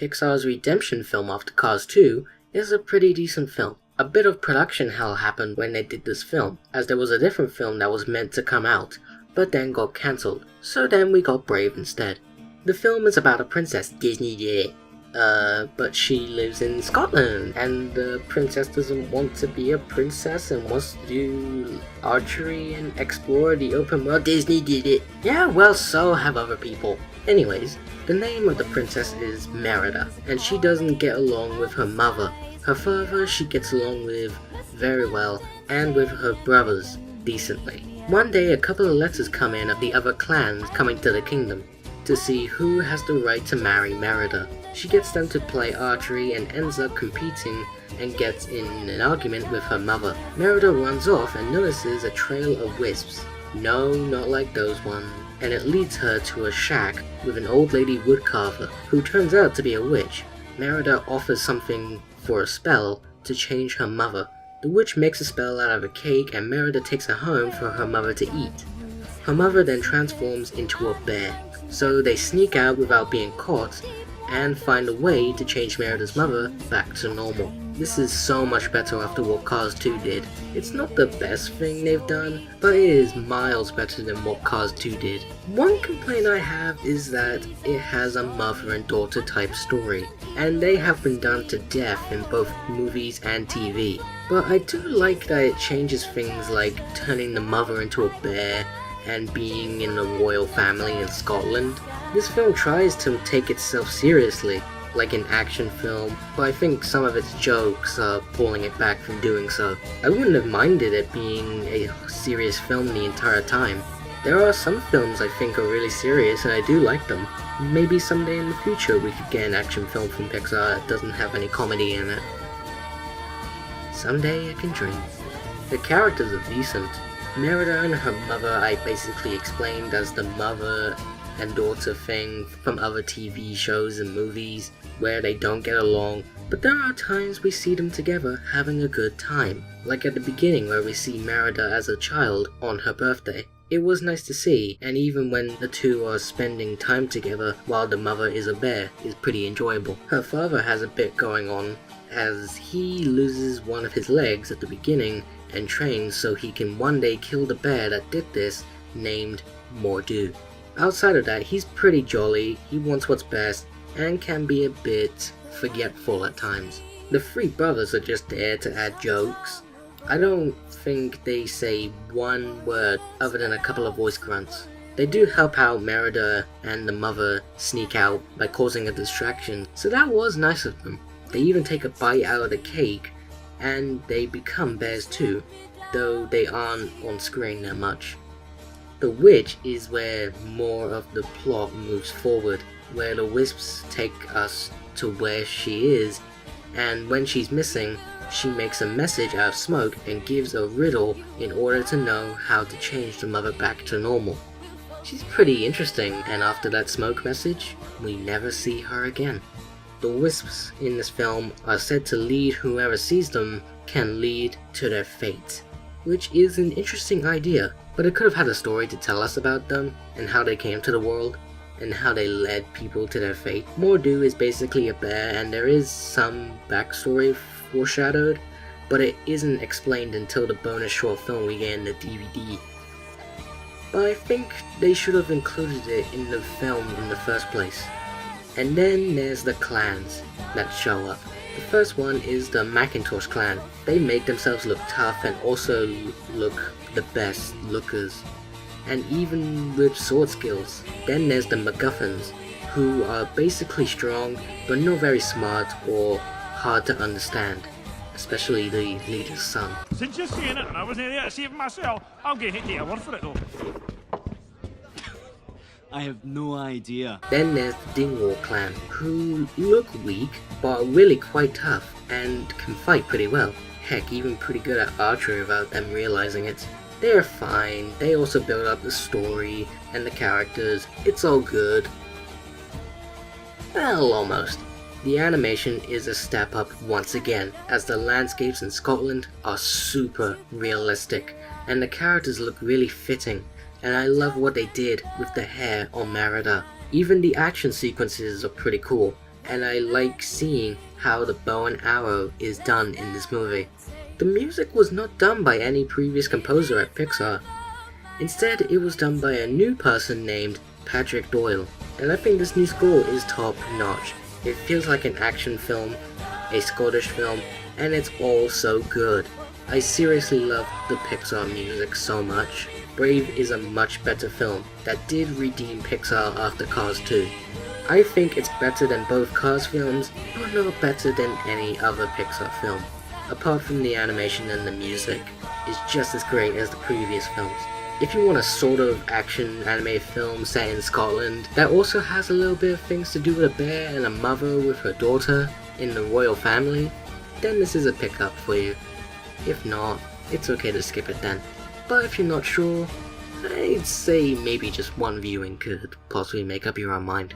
Pixar's redemption film after Cars 2 is a pretty decent film. A bit of production hell happened when they did this film, as there was a different film that was meant to come out, but then got cancelled, so then we got Brave instead. The film is about a princess, Disney did it. But she lives in Scotland, and the princess doesn't want to be a princess and wants to do archery and explore the open world. Disney did it. Yeah, well, so have other people. Anyways, the name of the princess is Merida, and she doesn't get along with her mother. Her father she gets along with very well, and with her brothers decently. One day a couple of letters come in of the other clans coming to the kingdom to see who has the right to marry Merida. She gets them to play archery and ends up competing and gets in an argument with her mother. Merida runs off and notices a trail of wisps. No, not like those ones. And it leads her to a shack with an old lady woodcarver who turns out to be a witch. Merida offers something for a spell to change her mother. The witch makes a spell out of a cake and Merida takes it home for her mother to eat. Her mother then transforms into a bear, so they sneak out without being caught and find a way to change Merida's mother back to normal. This is so much better after what Cars 2 did. It's not the best thing they've done, but it is miles better than what Cars 2 did. One complaint I have is that it has a mother and daughter type story, and they have been done to death in both movies and TV. But I do like that it changes things like turning the mother into a bear and being in a royal family in Scotland. This film tries to take itself seriously, like an action film, but I think some of its jokes are pulling it back from doing so. I wouldn't have minded it being a serious film the entire time. There are some films I think are really serious and I do like them. Maybe someday in the future we could get an action film from Pixar that doesn't have any comedy in it. Someday I can dream. The characters are decent. Merida and her mother I basically explained as the mother and daughter thing from other TV shows and movies where they don't get along, but there are times we see them together having a good time, like at the beginning where we see Merida as a child on her birthday. It was nice to see, and even when the two are spending time together while the mother is a bear is pretty enjoyable. Her father has a bit going on as he loses one of his legs at the beginning and trains so he can one day kill the bear that did this, named Mor'du. Outside of that, he's pretty jolly, he wants what's best, and can be a bit forgetful at times. The three brothers are just there to add jokes. I don't think they say one word other than a couple of voice grunts. They do help out Merida and the mother sneak out by causing a distraction, so that was nice of them. They even take a bite out of the cake, and they become bears too, though they aren't on screen that much. The witch is where more of the plot moves forward, where the wisps take us to where she is, and when she's missing, she makes a message out of smoke and gives a riddle in order to know how to change the mother back to normal. She's pretty interesting, and after that smoke message, we never see her again. The wisps in this film are said to lead whoever sees them can lead to their fate, which is an interesting idea, but it could have had a story to tell us about them and how they came to the world and how they led people to their fate. Mor'du is basically a bear and there is some backstory foreshadowed, but it isn't explained until the bonus short film we get in the DVD. But I think they should have included it in the film in the first place. And then there's the clans that show up. The first one is the Macintosh clan. They make themselves look tough and also look the best lookers, and even with sword skills. Then there's the MacGuffins, who are basically strong but not very smart or hard to understand, especially the leader's son. Since you're saying it and I wasn't there to see it myself, I'm going to take your word for it though. I have no idea. Then there's the Dingwall clan, who look weak but are really quite tough and can fight pretty well. Heck, even pretty good at archery without them realizing it. They're fine, they also build up the story and the characters, it's all good. Well, almost. The animation is a step up once again, as the landscapes in Scotland are super realistic, and the characters look really fitting. And I love what they did with the hair on Merida. Even the action sequences are pretty cool. and I like seeing how the bow and arrow is done in this movie. The music was not done by any previous composer at Pixar. Instead, it was done by a new person named Patrick Doyle, and I think this new score is top notch. It feels like an action film, a Scottish film, and it's all so good. I seriously love the Pixar music so much. Brave is a much better film that did redeem Pixar after Cars 2. I think it's better than both Cars films, but not better than any other Pixar film. Apart from the animation and the music, it's just as great as the previous films. If you want a sort of action anime film set in Scotland that also has a little bit of things to do with a bear and a mother with her daughter in the royal family, then this is a pickup for you. If not, it's okay to skip it then. But if you're not sure, I'd say maybe just one viewing could possibly make up your own mind.